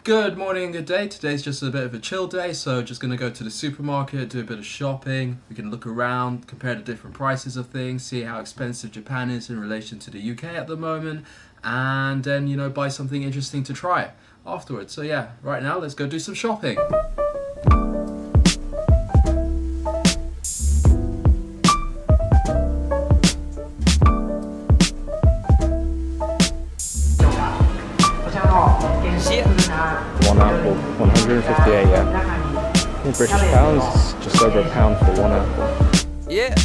Good morning, good day. Today's just a bit of a chill day, so just gonna go to the supermarket, do a bit of shopping. We can look around, compare the different prices of things, see how expensive Japan is in relation to the UK at the moment, and then, buy something interesting to try afterwards. So yeah, right now let's go do some shopping. One apple, 158, yeah. In British pounds, it's just over £1 for one apple. Yeah.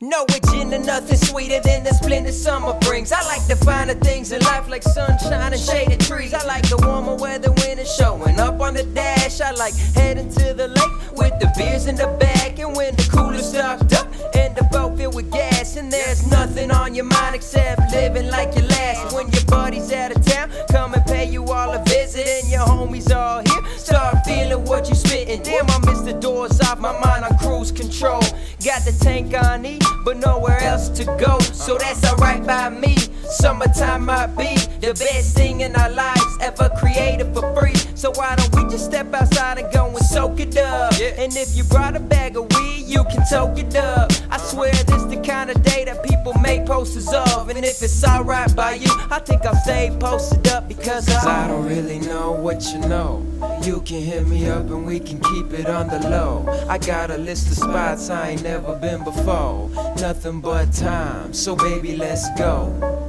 No agenda, nothing sweeter than the splendid summer brings. I like the finer things in life like sunshine and shaded trees. I like the warmer weather when it's showing up on the dash. I like heading to the lake with the beers in the back. And when the cooler stocked up and the boat filled with gas. And there's nothing on your mind except living like you last. When your buddy's out of town, come and pay you all a visit. And your homies all here, start feeling what you spitting. Damn, I missed the doors off my mind on cruise control. Got the tank on E, but nowhere else to go, so that's alright by me. Summertime might be the best thing in our lives ever created for free. So why don't we just step outside and go and soak it up? And if you brought a bag of weed, you can toke it up. I swear this the kind of day that people make posters of. And if it's alright by you, I think I'll stay posted up because I don't really know what you know. You can hit me up and we can keep it on the low. I got a list of spots I ain't never been before. Nothing but time, so baby let's go.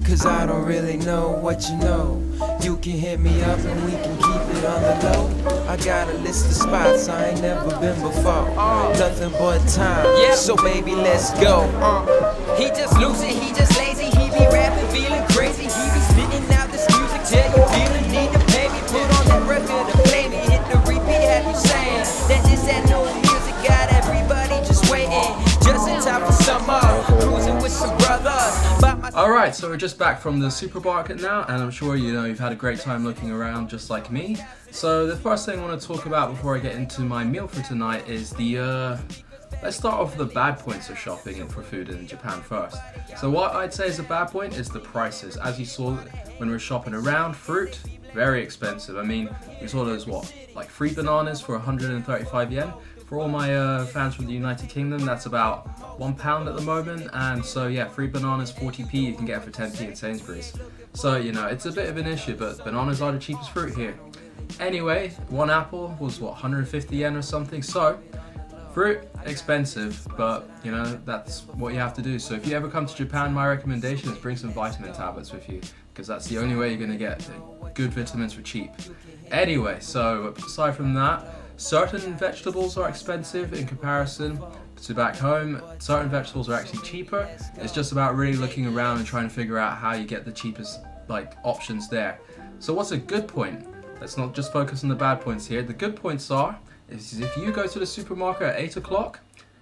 Cause I don't really know what you know. You can hit me up and we can keep it on the low. I got a list of spots I ain't never been before. Nothing but time, so baby let's go. He just loose it, he just lazy. He be rapping, feeling crazy. He be spitting out this music till you feeling need to pay me. Put on that record and play me. Hit the repeat, have you saying that this that new music got everybody just waiting. Just in time for summer, cruising with some brothers. Alright, so we're just back from the supermarket now, and I'm sure you've had a great time looking around just like me. So the first thing I want to talk about before I get into my meal for tonight is let's start off with the bad points of shopping and for food in Japan first. So what I'd say is a bad point is the prices. As you saw when we were shopping around, fruit, very expensive. I mean, we saw those like 3 bananas for 135 yen. For all my fans from the United Kingdom, that's about £1 at the moment, and so yeah, 3 bananas, 40p, you can get it for 10p in Sainsbury's. So, it's a bit of an issue, but bananas are the cheapest fruit here. Anyway, 1 apple was 150 yen or something, so fruit, expensive, but that's what you have to do. So if you ever come to Japan, my recommendation is bring some vitamin tablets with you, because that's the only way you're going to get good vitamins for cheap. Anyway, so aside from that, certain vegetables are expensive in comparison to back home. Certain vegetables are actually cheaper. It's just about really looking around and trying to figure out how you get the cheapest options there. So what's a good point? Let's not just focus on the bad points here. The good points is if you go to the supermarket at 8 o'clock,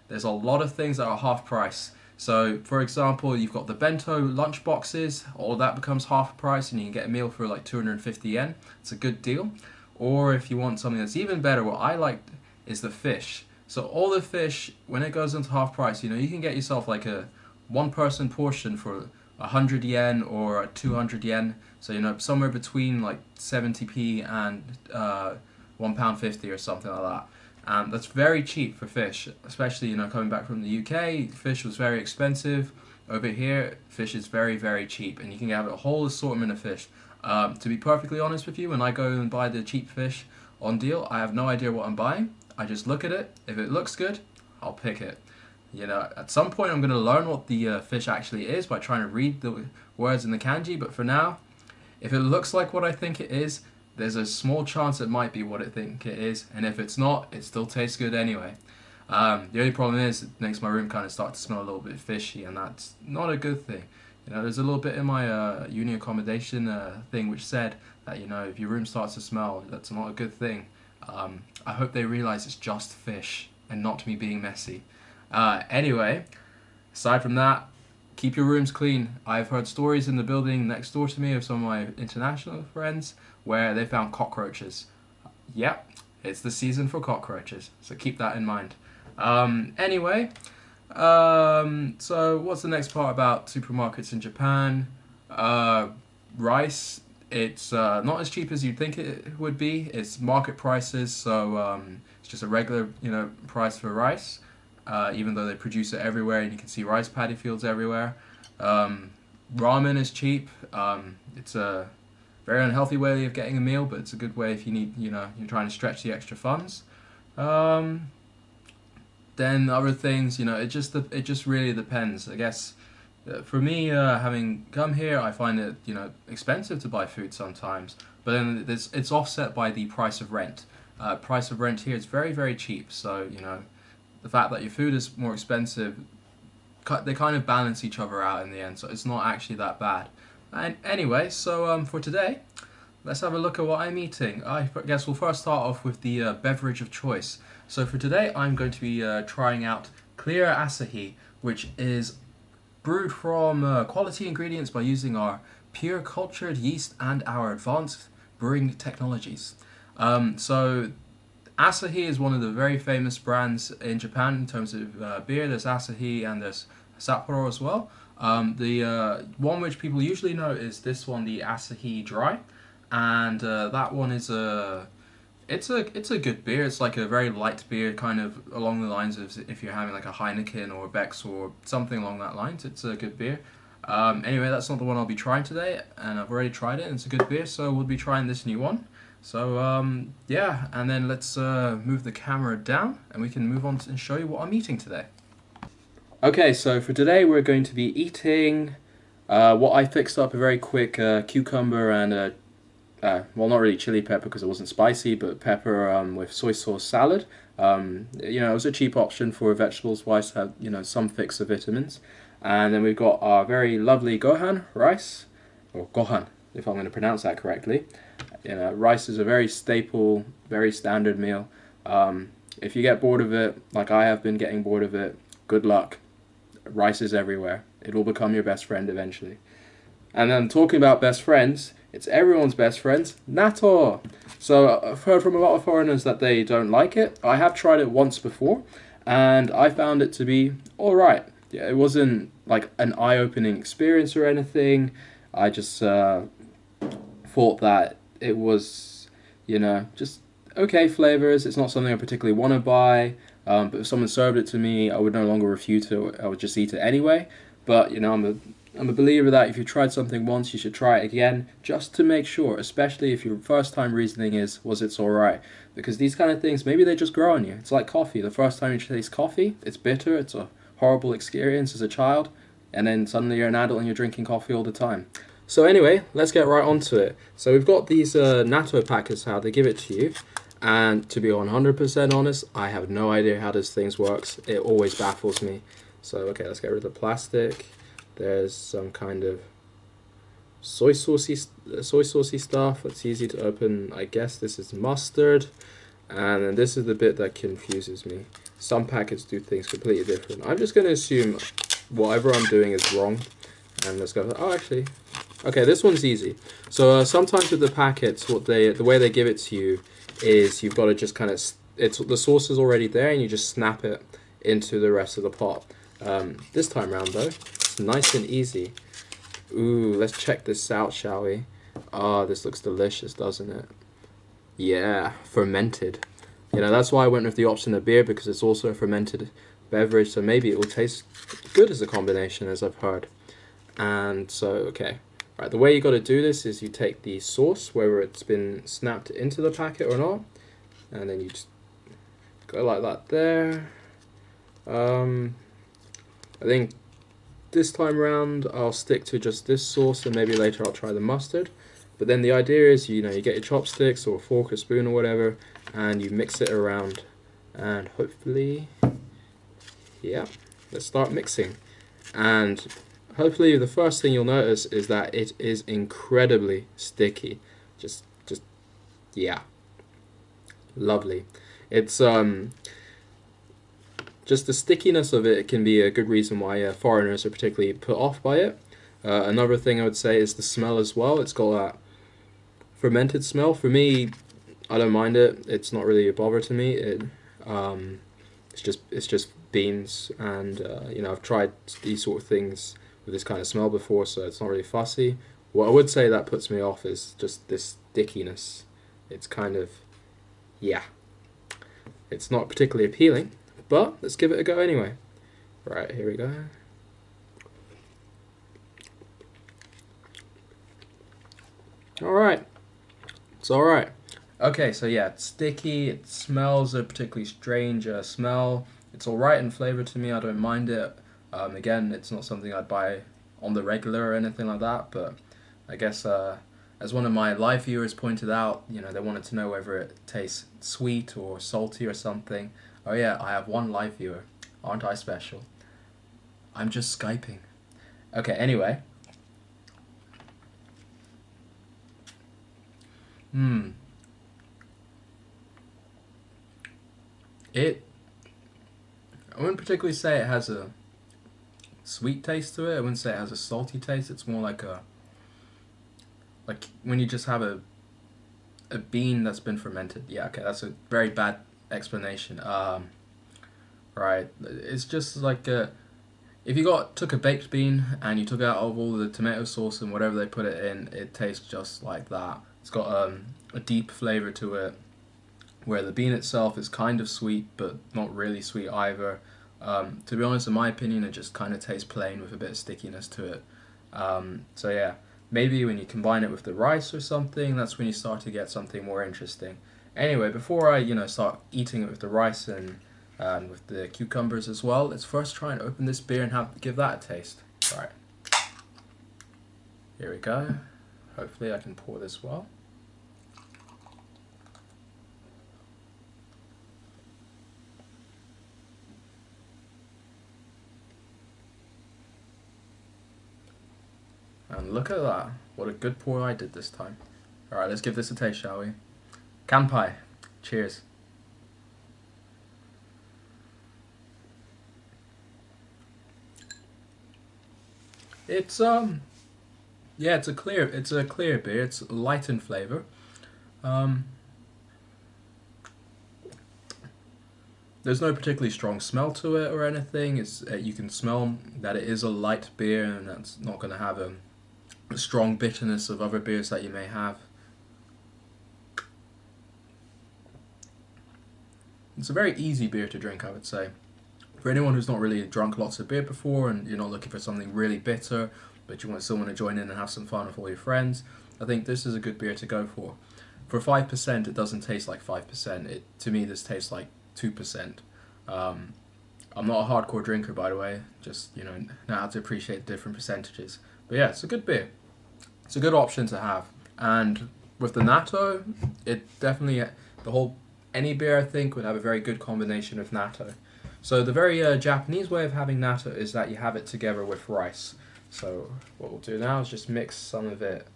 there's a lot of things that are half price. So for example, you've got the bento lunch boxes, all of that becomes half price and you can get a meal for like 250 yen. It's a good deal. Or if you want something that's even better, what I like is the fish. So all the fish, when it goes into half price, you can get yourself like a 1-person portion for 100 yen or 200 yen. So somewhere between like 70p and £1.50 or something like that. And that's very cheap for fish, especially coming back from the UK. Fish was very expensive. Over here, fish is very, very cheap, and you can have a whole assortment of fish. To be perfectly honest with you, when I go and buy the cheap fish on deal, I have no idea what I'm buying. I just look at it. If it looks good, I'll pick it. At some point I'm going to learn what the fish actually is by trying to read the words in the kanji, but for now, if it looks like what I think it is, there's a small chance it might be what I think it is, and if it's not, it still tastes good anyway. The only problem is it makes my room kind of start to smell a little bit fishy, and that's not a good thing. There's a little bit in my uni accommodation thing which said that, if your room starts to smell, that's not a good thing. I hope they realize it's just fish and not me being messy. Anyway, aside from that, keep your rooms clean. I've heard stories in the building next door to me of some of my international friends where they found cockroaches. Yep, it's the season for cockroaches, so keep that in mind. Anyway, So what's the next part about supermarkets in Japan? Rice. It's not as cheap as you'd think it would be. It's market prices, so it's just a regular, price for rice. Even though they produce it everywhere, and you can see rice paddy fields everywhere. Ramen is cheap. It's a very unhealthy way of getting a meal, but it's a good way if you need, you're trying to stretch the extra funds. Then other things, it just really depends. I guess for me, having come here, I find it expensive to buy food sometimes. But then it's offset by the price of rent. Price of rent here is very, very cheap. So the fact that your food is more expensive, they kind of balance each other out in the end. So it's not actually that bad. And anyway, so for today, let's have a look at what I'm eating. I guess we'll first start off with the beverage of choice. So for today, I'm going to be trying out Clear Asahi, which is brewed from quality ingredients by using our pure cultured yeast and our advanced brewing technologies. So Asahi is one of the very famous brands in Japan in terms of beer. There's Asahi and there's Sapporo as well. The one which people usually know is this one, the Asahi Dry, and that one is it's a good beer. It's like a very light beer, kind of along the lines of if you're having like a Heineken or a Beck's or something along that lines. It's a good beer. Anyway, that's not the one I'll be trying today, and I've already tried it, and it's a good beer, so we'll be trying this new one. So, yeah, and then let's move the camera down, and we can move on and show you what I'm eating today. Okay, so for today we're going to be eating what I fixed up a very quick cucumber and well, not really chili pepper because it wasn't spicy, but pepper with soy sauce salad. It was a cheap option for vegetables wise to have, some fix of vitamins. And then we've got our very lovely gohan rice, or gohan, if I'm going to pronounce that correctly. Rice is a very staple, very standard meal. If you get bored of it, like I have been getting bored of it, good luck. Rice is everywhere. It will become your best friend eventually. And then talking about best friends, it's everyone's best friends, Natto. So I've heard from a lot of foreigners that they don't like it. I have tried it once before, and I found it to be alright. Yeah, it wasn't like an eye-opening experience or anything. I just thought that it was, just okay flavors. It's not something I particularly want to buy, but if someone served it to me, I would no longer refuse it. I would just eat it anyway. But, I'm a believer that if you tried something once, you should try it again, just to make sure, especially if your first time reasoning is, was it alright? Because these kind of things, maybe they just grow on you. It's like coffee. The first time you taste coffee, it's bitter, it's a horrible experience as a child, and then suddenly you're an adult and you're drinking coffee all the time. So anyway, let's get right onto it. So we've got these natto packets, how they give it to you, and to be 100% honest, I have no idea how this thing works. It always baffles me. So okay, let's get rid of the plastic. There's some kind of soy saucy stuff. It's easy to open. I guess this is mustard, and then this is the bit that confuses me. Some packets do things completely different. I'm just going to assume whatever I'm doing is wrong, and let's go. Oh, actually, okay, this one's easy. So sometimes with the packets, the way they give it to you is you've got to just kind of the sauce is already there, and you just snap it into the rest of the pot. This time around though, it's nice and easy. Ooh, let's check this out, shall we? Oh, this looks delicious, doesn't it? Yeah, fermented. That's why I went with the option of beer, because it's also a fermented beverage, so maybe it will taste good as a combination, as I've heard. And so, okay. Right, the way you got to do this is you take the sauce, whether it's been snapped into the packet or not, and then you just go like that there. I think this time around I'll stick to just this sauce, and maybe later I'll try the mustard. But then the idea is, you get your chopsticks or a fork or spoon or whatever, and you mix it around, and hopefully, yeah, let's start mixing. And hopefully the first thing you'll notice is that it is incredibly sticky. Just yeah, lovely. It's just the stickiness of it can be a good reason why foreigners are particularly put off by it. Another thing I would say is the smell as well. It's got that fermented smell. For me, I don't mind it. It's not really a bother to me. It's just beans, and you know, I've tried these sort of things with this kind of smell before, so it's not really fussy. What I would say that puts me off is just this stickiness. It's kind of, yeah, it's not particularly appealing, but let's give it a go anyway. Right, here we go. Alright, it's alright. Okay, so yeah, it's sticky, it smells a particularly strange smell. It's alright in flavour to me, I don't mind it. Again, it's not something I'd buy on the regular or anything like that, but I guess as one of my live viewers pointed out, you know, they wanted to know whether it tastes sweet or salty or something. Oh yeah, I have one live viewer. Aren't I special? I'm just Skyping. Okay, anyway. I wouldn't particularly say it has a sweet taste to it. I wouldn't say it has a salty taste. It's more like when you just have a bean that's been fermented. Yeah, okay, that's a very bad explanation. Right, it's just like if you took a baked bean and you took out all the tomato sauce and whatever they put it in, it tastes just like that. It's got a deep flavor to it, where the bean itself is kind of sweet, but not really sweet either. To be honest, in my opinion, it just kind of tastes plain with a bit of stickiness to it. So yeah, maybe when you combine it with the rice or something, that's when you start to get something more interesting. Anyway, before I start eating it with the rice and with the cucumbers as well, let's first try and open this beer and give that a taste. Right, here we go. Hopefully I can pour this well. And look at that. What a good pour I did this time. Alright, let's give this a taste, shall we? Kanpai. Cheers. It's yeah, it's a clear beer. It's light in flavor. There's no particularly strong smell to it or anything. It's you can smell that it is a light beer, and that's not going to have a strong bitterness of other beers that you may have. It's a very easy beer to drink, I would say. For anyone who's not really drunk lots of beer before and you're not looking for something really bitter, but you still want to join in and have some fun with all your friends, I think this is a good beer to go for. For 5%, it doesn't taste like 5%. To me, this tastes like 2%. I'm not a hardcore drinker, by the way. Just, know how to appreciate the different percentages. But yeah, it's a good beer. It's a good option to have. And with the natto, it definitely, any beer I think would have a very good combination of natto. So the very Japanese way of having natto is that you have it together with rice. So what we'll do now is just mix some of it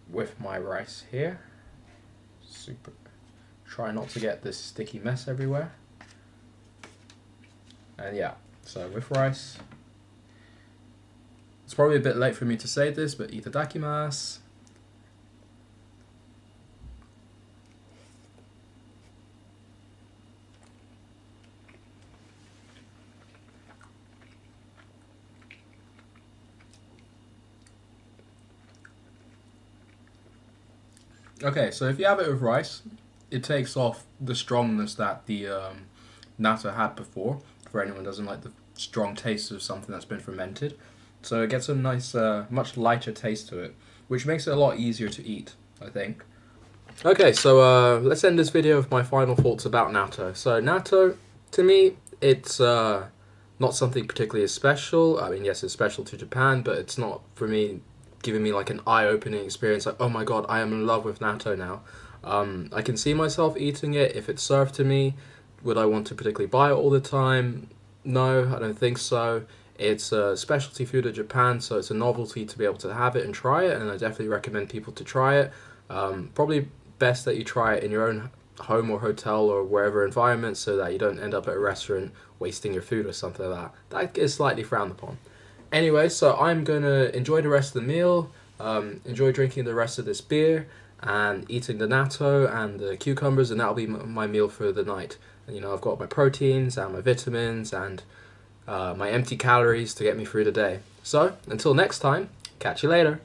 with my rice here. Super. Try not to get this sticky mess everywhere. And yeah, so with rice. It's probably a bit late for me to say this, but itadakimasu. Okay, so if you have it with rice, it takes off the strongness that the natto had before, for anyone who doesn't like the strong taste of something that's been fermented. So it gets a nice, much lighter taste to it, which makes it a lot easier to eat, I think. Okay, so let's end this video with my final thoughts about natto. So natto, to me, it's not something particularly special. I mean, yes, it's special to Japan, but it's not, for me, giving me like an eye-opening experience, like, oh my god, I am in love with natto now. I can see myself eating it if it's served to me. Would I want to particularly buy it all the time? No, I don't think so. It's a specialty food of Japan, so it's a novelty to be able to have it and try it, and I definitely recommend people to try it. Probably best that you try it in your own home or hotel or wherever environment, so that you don't end up at a restaurant wasting your food or something like that. That is slightly frowned upon. Anyway, so I'm going to enjoy the rest of the meal, enjoy drinking the rest of this beer, and eating the natto and the cucumbers, and that'll be my meal for the night. you know, I've got my proteins and my vitamins and my empty calories to get me through the day. So until next time, catch you later.